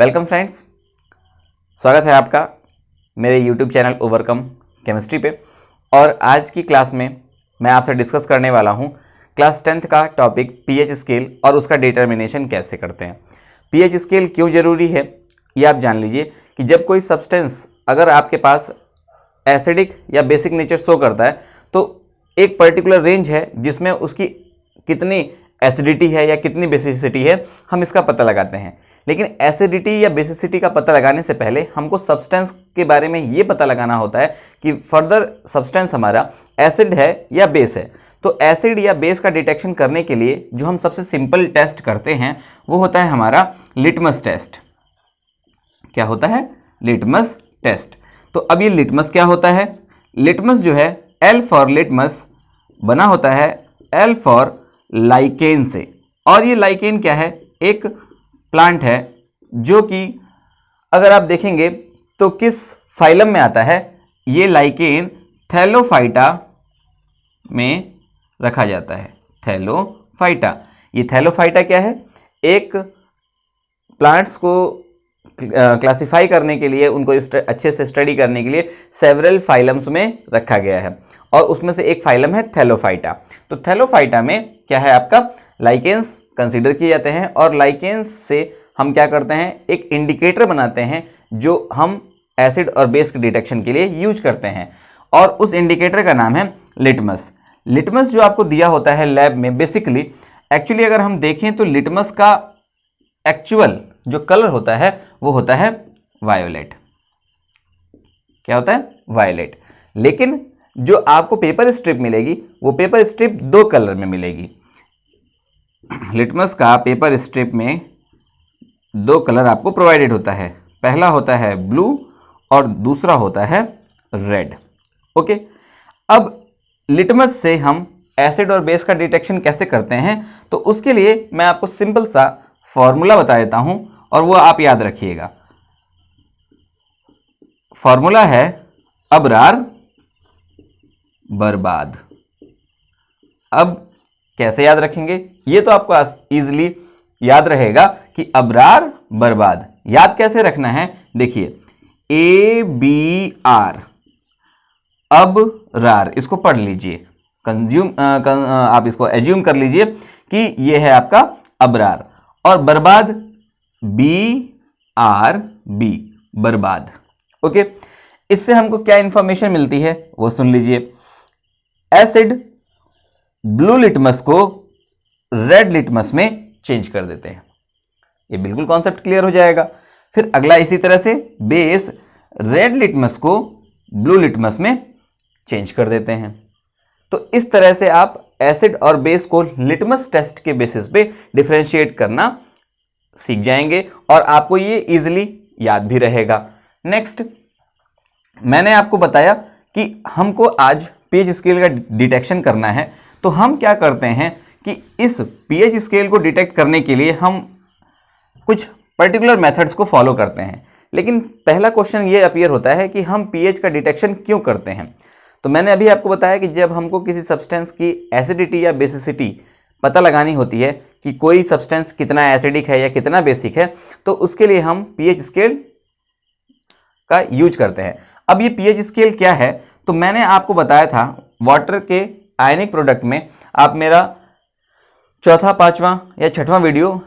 Welcome friends, स्वागत है आपका मेरे यूट्यूब चैनल ओवरकम केमिस्ट्री पे। और आज की क्लास में मैं आपसे डिस्कस करने वाला हूँ क्लास 10th का टॉपिक पीएच स्केल और उसका डिटर्मिनेशन कैसे करते हैं। पीएच स्केल क्यों ज़रूरी है ये आप जान लीजिए कि जब कोई सब्सटेंस अगर आपके पास एसिडिक या बेसिक नेचर शो करता है तो एक पर्टिकुलर रेंज है जिसमें उसकी कितनी एसिडिटी है या कितनी बेसिसिटी है हम इसका पता लगाते हैं। लेकिन एसिडिटी या बेसिसिटी का पता लगाने से पहले हमको सब्सटेंस के बारे में ये पता लगाना होता है कि फर्दर सब्सटेंस हमारा एसिड है या बेस है। तो एसिड या बेस का डिटेक्शन करने के लिए जो हम सबसे सिंपल टेस्ट करते हैं वो होता है हमारा लिटमस टेस्ट। क्या होता है? Litmus test. तो अब ये लिटमस क्या होता है? लिटमस जो है एल फॉर लिटमस बना होता है एल फॉर लाइकेन से। और ये लाइकेन क्या है? एक प्लांट है जो कि अगर आप देखेंगे तो किस फाइलम में आता है। ये लाइकेन थैलोफाइटा में रखा जाता है। थैलोफाइटा। ये थैलोफाइटा क्या है? एक प्लांट्स को क्लासिफाई करने के लिए, उनको अच्छे से स्टडी करने के लिए सेवरल फाइलम्स में रखा गया है और उसमें से एक फाइलम है थैलोफाइटा। तो थैलोफाइटा में क्या है? आपका लाइकेंस कंसीडर किए जाते हैं और लाइकेंस से हम क्या करते हैं? एक इंडिकेटर बनाते हैं जो हम एसिड और बेस के डिटेक्शन के लिए यूज करते हैं और उस इंडिकेटर का नाम है लिटमस। लिटमस जो आपको दिया होता है लैब में, बेसिकली एक्चुअली अगर हम देखें तो लिटमस का एक्चुअल जो कलर होता है वो होता है वायोलेट। क्या होता है? वायोलेट। लेकिन जो आपको पेपर स्ट्रिप मिलेगी वो पेपर स्ट्रिप दो कलर में मिलेगी। लिटमस का पेपर स्ट्रिप में दो कलर आपको प्रोवाइडेड होता है। पहला होता है ब्लू और दूसरा होता है रेड। ओके, अब लिटमस से हम एसिड और बेस का डिटेक्शन कैसे करते हैं तो उसके लिए मैं आपको सिंपल सा फॉर्मूला बता देता हूं और वो आप याद रखिएगा। फॉर्मूला है अबरार बर्बाद। अब कैसे याद रखेंगे? ये तो आपको इजीली याद रहेगा कि अबरार बर्बाद। याद कैसे रखना है? देखिए, ABR अबरार, इसको पढ़ लीजिए, आप इसको एज्यूम कर लीजिए कि ये है आपका अबरार और बर्बाद BRB बर्बाद। ओके, इससे हमको क्या इंफॉर्मेशन मिलती है वो सुन लीजिए। एसिड ब्लू लिटमस को रेड लिटमस में चेंज कर देते हैं। ये बिल्कुल कॉन्सेप्ट क्लियर हो जाएगा। फिर अगला इसी तरह से बेस रेड लिटमस को ब्लू लिटमस में चेंज कर देते हैं। तो इस तरह से आप एसिड और बेस को लिटमस टेस्ट के बेसिस पे डिफरेंशिएट करना सीख जाएंगे और आपको ये इजीली याद भी रहेगा। नेक्स्ट, मैंने आपको बताया कि हमको आज पीएच स्केल का डिटेक्शन करना है। तो हम क्या करते हैं कि इस पीएच स्केल को डिटेक्ट करने के लिए हम कुछ पर्टिकुलर मेथड्स को फॉलो करते हैं। लेकिन पहला क्वेश्चन ये अपीयर होता है कि हम पीएच का डिटेक्शन क्यों करते हैं। तो मैंने अभी आपको बताया कि जब हमको किसी सब्सटेंस की एसिडिटी या बेसिसिटी पता लगानी होती है कि कोई सब्सटेंस कितना एसिडिक है या कितना बेसिक है, तो उसके लिए हम पीएच स्केल का यूज करते हैं। अब ये पीएच स्केल क्या है? तो मैंने आपको बताया था वाटर के आयनिक प्रोडक्ट में, आप मेरा चौथा, पांचवा या छठवां वीडियो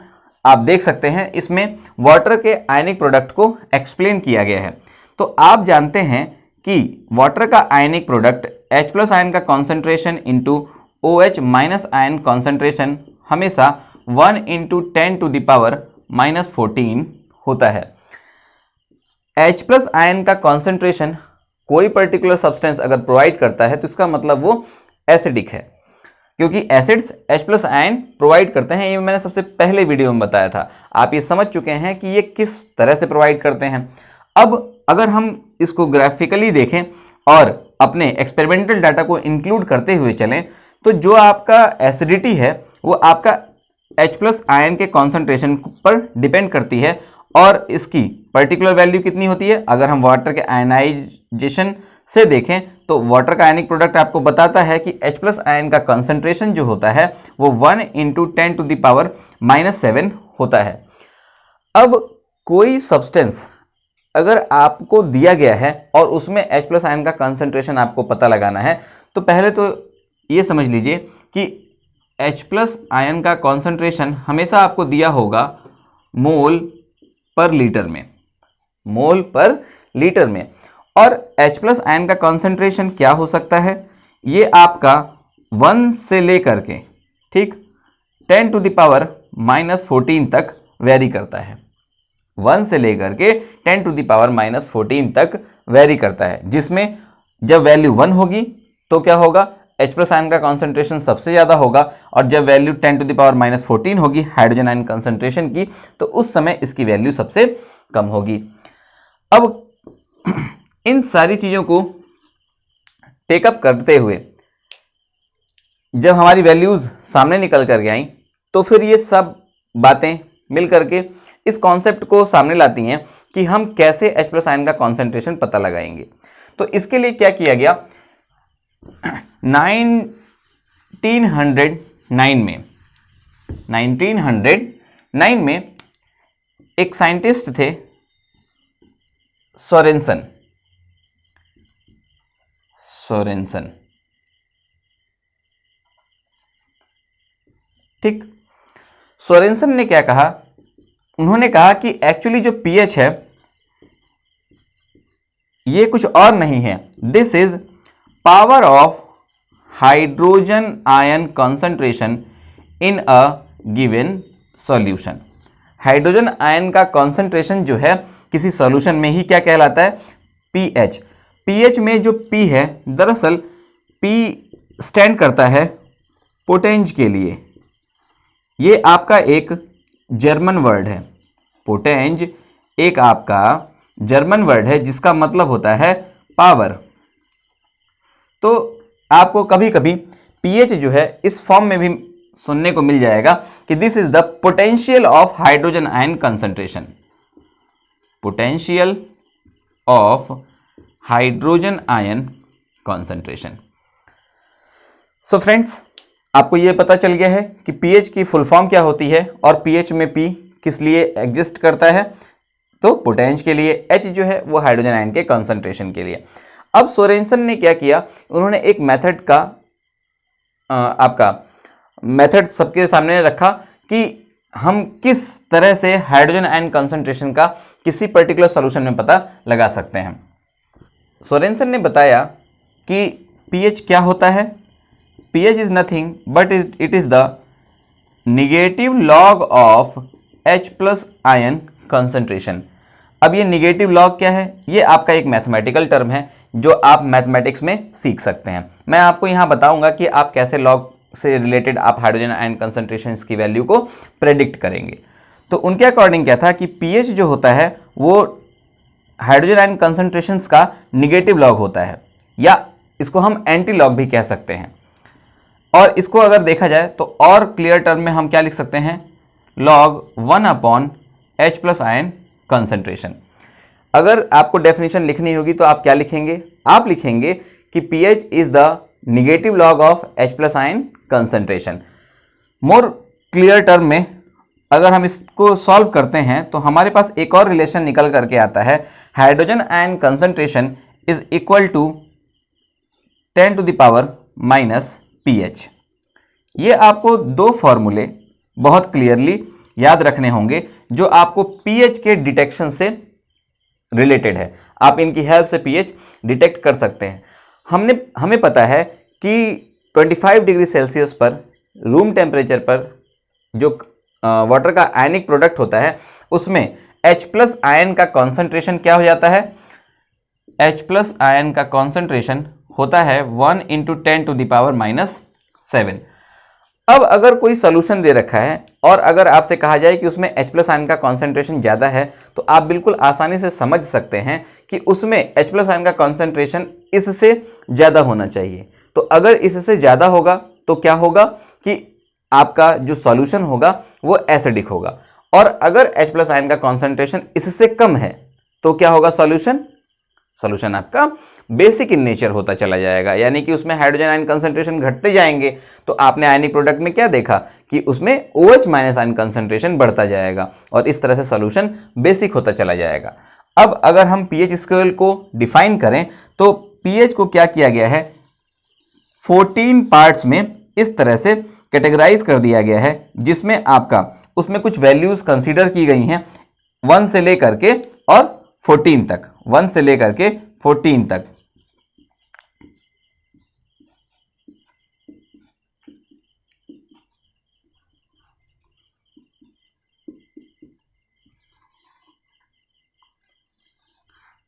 आप देख सकते हैं, इसमें वाटर के आयनिक प्रोडक्ट को एक्सप्लेन किया गया है। तो आप जानते हैं कि वाटर का आयनिक प्रोडक्ट H+ आयन का concentration into OH- ion concentration हमेशा 1 × 10⁻⁻14 होता है। H+ आयन का कॉन्सेंट्रेशन कोई पर्टिकुलर सब्सटेंस अगर प्रोवाइड करता है तो इसका मतलब वो एसिडिक है, क्योंकि एसिड्स H+ आयन प्रोवाइड करते हैं। ये मैंने सबसे पहले वीडियो में बताया था। आप ये समझ चुके हैं कि ये किस तरह से प्रोवाइड करते हैं। अब अगर हम इसको ग्राफिकली देखें और अपने एक्सपेरिमेंटल डाटा को इंक्लूड करते हुए चलें तो जो आपका एसिडिटी है वो आपका H+ आयन के कॉन्सेंट्रेशन पर डिपेंड करती है और इसकी पर्टिकुलर वैल्यू कितनी होती है। अगर हम वाटर के आयनाइजेशन से देखें तो वाटर का आयनिक प्रोडक्ट आपको बताता है कि H+ आयन का कंसंट्रेशन जो होता है वो 1 × 10⁻⁻7 होता है। अब कोई सब्सटेंस अगर आपको दिया गया है और उसमें H प्लस आयन का कंसंट्रेशन आपको पता लगाना है, तो पहले तो ये समझ लीजिए कि H प्लस आयन का कंसंट्रेशन हमेशा आपको दिया होगा मोल पर लीटर में, मोल पर लीटर में। और H प्लस आयन का कंसंट्रेशन क्या हो सकता है, ये आपका 1 से लेकर के ठीक 10 टू द पावर -14 तक वेरी करता है। 1 से लेकर के 10 टू द पावर -14 तक वेरी करता है, जिसमें जब वैल्यू 1 होगी तो क्या होगा, H प्लस आयन का कॉन्सेंट्रेशन सबसे ज़्यादा होगा, और जब वैल्यू 10 टू द पावर -14 होगी हाइड्रोजन आयन कॉन्सेंट्रेशन की, तो उस समय इसकी वैल्यू सबसे कम होगी। अब इन सारी चीज़ों को टेकअप करते हुए जब हमारी वैल्यूज़ सामने निकल कर के आई, तो फिर ये सब बातें मिल करके इस कॉन्सेप्ट को सामने लाती हैं कि हम कैसे H प्लस आयन का कॉन्सेंट्रेशन पता लगाएंगे। तो इसके लिए क्या किया गया, 1909 में एक साइंटिस्ट थे सोरेनसन। ठीक, सोरेनसन ने क्या कहा, उन्होंने कहा कि एक्चुअली जो पीएच है ये कुछ और नहीं है, this is power of hydrogen ion concentration in a given solution. Hydrogen ion का कॉन्सेंट्रेशन जो है किसी सॉल्यूशन में ही क्या कहलाता है, पीएच। पीएच में जो पी है, दरअसल पी स्टैंड करता है पोटेंज के लिए। ये आपका एक जर्मन वर्ड है, पोटेंज एक आपका जर्मन वर्ड है जिसका मतलब होता है पावर। तो आपको कभी कभी पीएच जो है इस फॉर्म में भी सुनने को मिल जाएगा कि this is the potential of hydrogen ion concentration, potential of hydrogen ion concentration. So friends, आपको यह पता चल गया है कि पीएच की फुल फॉर्म क्या होती है और पीएच में पी किस लिए एग्जिस्ट करता है, तो पोटेंज के लिए, एच जो है वो हाइड्रोजन आयन के कंसंट्रेशन के लिए। अब सोरेनसन ने क्या किया, उन्होंने एक मेथड का आपका मेथड सबके सामने रखा कि हम किस तरह से हाइड्रोजन आयन कंसंट्रेशन का किसी पर्टिकुलर सॉल्यूशन में पता लगा सकते हैं। सोरेनसन ने बताया कि पीएच क्या होता है, pH is nothing but it is the negative log of H plus ion concentration। अब ये नेगेटिव लॉग क्या है, ये आपका एक मैथमेटिकल टर्म है जो आप मैथमेटिक्स में सीख सकते हैं। मैं आपको यहाँ बताऊंगा कि आप कैसे लॉग से रिलेटेड आप हाइड्रोजन आयन कंसंट्रेशन की वैल्यू को प्रेडिक्ट करेंगे। तो उनके अकॉर्डिंग क्या था कि pH जो होता है वो हाइड्रोजन आयन कंसंट्रेशन का निगेटिव लॉग होता है, या इसको हम एंटी लॉग भी कह सकते हैं। और इसको अगर देखा जाए तो और क्लियर टर्म में हम क्या लिख सकते हैं, log 1/H plus ion concentration. अगर आपको डेफिनेशन लिखनी होगी तो आप क्या लिखेंगे, आप लिखेंगे कि pH is the negative log of H plus ion concentration. More clear term में अगर हम इसको सॉल्व करते हैं तो हमारे पास एक और रिलेशन निकल करके आता है, hydrogen ion concentration is equal to 10 to the power minus pH. ये आपको दो फॉर्मूले बहुत क्लियरली याद रखने होंगे जो आपको पीएच के डिटेक्शन से रिलेटेड है। आप इनकी हेल्प से पीएच डिटेक्ट कर सकते हैं। हमें पता है कि 25 डिग्री सेल्सियस पर रूम टेम्परेचर पर जो वाटर का आयनिक प्रोडक्ट होता है उसमें H प्लस आयन का कॉन्सेंट्रेशन क्या हो जाता है, H प्लस आयन का कॉन्सेंट्रेशन होता है 1 × 10 टू द पावर -7। अब अगर कोई सॉल्यूशन दे रखा है और अगर आपसे कहा जाए कि उसमें H प्लस आयन का कॉन्सेंट्रेशन ज़्यादा है, तो आप बिल्कुल आसानी से समझ सकते हैं कि उसमें H प्लस आयन का कॉन्सेंट्रेशन इससे ज़्यादा होना चाहिए। तो अगर इससे ज़्यादा होगा तो क्या होगा कि आपका जो सॉल्यूशन होगा वो एसिडिक होगा, और अगर H प्लस आयन का कॉन्सेंट्रेशन इससे कम है तो क्या होगा सॉल्यूशन, सॉल्यूशन आपका बेसिक इन नेचर होता चला जाएगा, यानी कि उसमें हाइड्रोजन आयन कंसंट्रेशन घटते जाएंगे तो आपने आयनिक प्रोडक्ट में क्या देखा कि उसमें OH माइनस आयन कंसंट्रेशन बढ़ता जाएगा और इस तरह से सॉल्यूशन बेसिक होता चला जाएगा। अब अगर हम पीएच स्केल को डिफाइन करें तो पीएच को क्या किया गया है, 14 पार्ट्स में इस तरह से कैटेगराइज कर दिया गया है, जिसमें आपका उसमें कुछ वैल्यूज कंसीडर की गई हैं 1 से लेकर के और 14 तक, 1 से लेकर के 14 तक।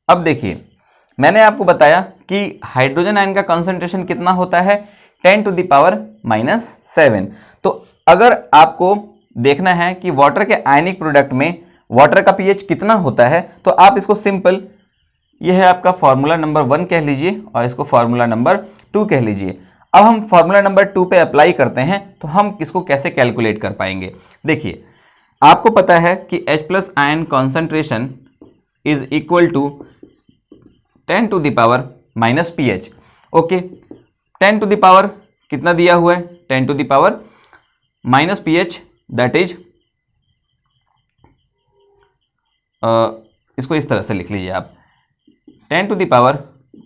अब देखिए मैंने आपको बताया कि हाइड्रोजन आयन का कंसंट्रेशन कितना होता है, 10 टू द पावर -7। तो अगर आपको देखना है कि वाटर के आयनिक प्रोडक्ट में वाटर का पीएच कितना होता है तो आप इसको सिंपल, यह है आपका फॉर्मूला नंबर 1 कह लीजिए और इसको फॉर्मूला नंबर 2 कह लीजिए। अब हम फॉर्मूला नंबर 2 पे अप्लाई करते हैं तो हम इसको कैसे कैलकुलेट कर पाएंगे। देखिए आपको पता है कि H+ ion concentration is equal to 10 to the power -pH। Okay, 10 to the power कितना दिया हुआ है, 10 to the power -pH, that is इसको इस तरह से लिख लीजिए आप, 10 to the power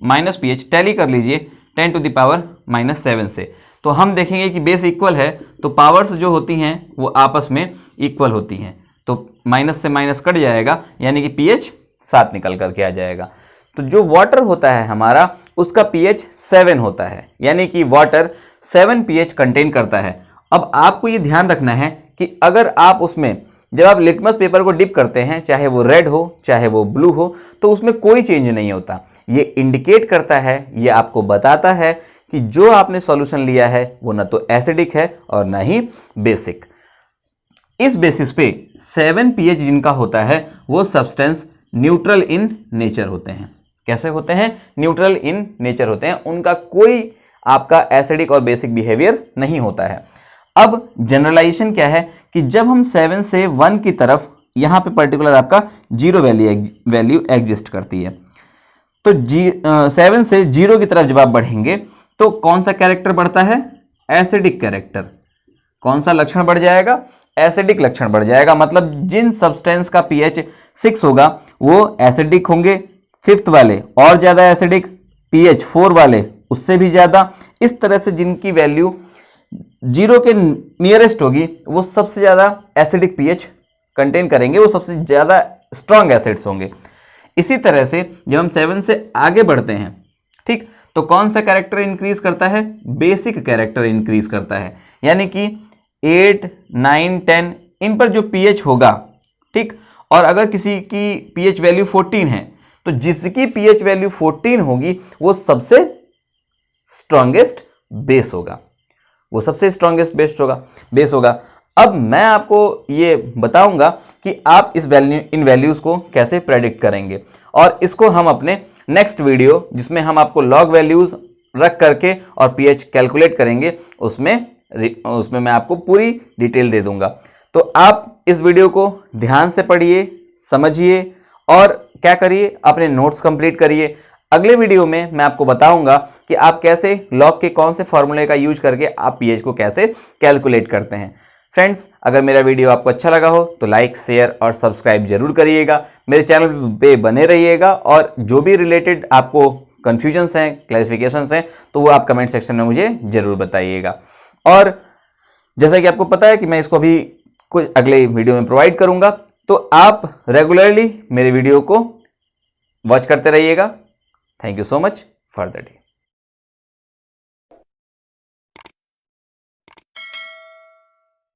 -pH, tally कर लीजिए 10 टू द पावर -7 से। तो हम देखेंगे कि बेस इक्वल है तो पावर्स जो होती हैं वो आपस में इक्वल होती हैं, तो माइनस से माइनस कट जाएगा यानी कि pH 7 निकल करके आ जाएगा। तो जो वाटर होता है हमारा उसका pH 7 होता है, यानी कि वाटर 7 pH कंटेन करता है। अब आपको ये ध्यान रखना है कि अगर आप उसमें जब आप लिटमस पेपर को डिप करते हैं, चाहे वो रेड हो चाहे वो ब्लू हो, तो उसमें कोई चेंज नहीं होता। ये इंडिकेट करता है, ये आपको बताता है कि जो आपने सॉल्यूशन लिया है वो ना तो एसिडिक है और ना ही बेसिक। इस बेसिस पे 7 pH जिनका होता है वो सब्सटेंस न्यूट्रल इन नेचर होते हैं। कैसे होते हैं, न्यूट्रल इन नेचर होते हैं, उनका कोई आपका एसिडिक और बेसिक बिहेवियर नहीं होता है। अब जनरलाइजेशन क्या है कि जब हम 7 से 1 की तरफ, यहां पे पर्टिकुलर आपका 0 वैल्यू एग्जिस्ट करती है, तो 7 से 0 की तरफ जब आप बढ़ेंगे तो कौन सा कैरेक्टर बढ़ता है, एसिडिक कैरेक्टर। कौन सा लक्षण बढ़ जाएगा, एसिडिक लक्षण बढ़ जाएगा। मतलब जिन सब्सटेंस का pH 6 होगा वो एसिडिक होंगे, 5th वाले और ज्यादा एसिडिक, pH 4 वाले उससे भी ज्यादा। इस तरह से जिनकी वैल्यू 0 के नियरेस्ट होगी वो सबसे ज्यादा एसिडिक pH कंटेन करेंगे, वो सबसे ज्यादा स्ट्रॉन्ग एसिड्स होंगे। इसी तरह से जब हम 7 से आगे बढ़ते हैं, ठीक, तो कौन सा कैरेक्टर इंक्रीज करता है, बेसिक कैरेक्टर इंक्रीज करता है। यानी कि 8, 9, 10 इन पर जो pH होगा, ठीक, और अगर किसी की pH वैल्यू 14 है तो जिसकी pH वैल्यू 14 होगी वो सबसे स्ट्रॉन्गेस्ट बेस होगा, वो सबसे स्ट्रॉन्गेस्ट बेस होगा। अब मैं आपको ये बताऊंगा कि आप इन वैल्यूज को कैसे प्रेडिक्ट करेंगे, और इसको हम अपने नेक्स्ट वीडियो जिसमें हम आपको लॉग वैल्यूज रख करके और pH कैलकुलेट करेंगे उसमें मैं आपको पूरी डिटेल दे दूंगा। तो आप इस वीडियो को ध्यान से पढ़िए, समझिए और क्या करिए, अपने नोट्स कंप्लीट करिए। अगले वीडियो में मैं आपको बताऊंगा कि आप कैसे लॉग के कौन से फॉर्मूले का यूज करके आप pH को कैसे कैलकुलेट करते हैं। फ्रेंड्स, अगर मेरा वीडियो आपको अच्छा लगा हो तो लाइक, शेयर और सब्सक्राइब जरूर करिएगा। मेरे चैनल पे बने रहिएगा और जो भी रिलेटेड आपको कंफ्यूजन्स हैं, क्लैरिफिकेशंस हैं, तो वो आप कमेंट सेक्शन में मुझे जरूर बताइएगा। और जैसा कि आपको पता है कि मैं इसको अभी कुछ अगले वीडियो में प्रोवाइड करूंगा, तो आप रेगुलरली मेरे वीडियो को वॉच करते रहिएगा। Thank you so much for the day.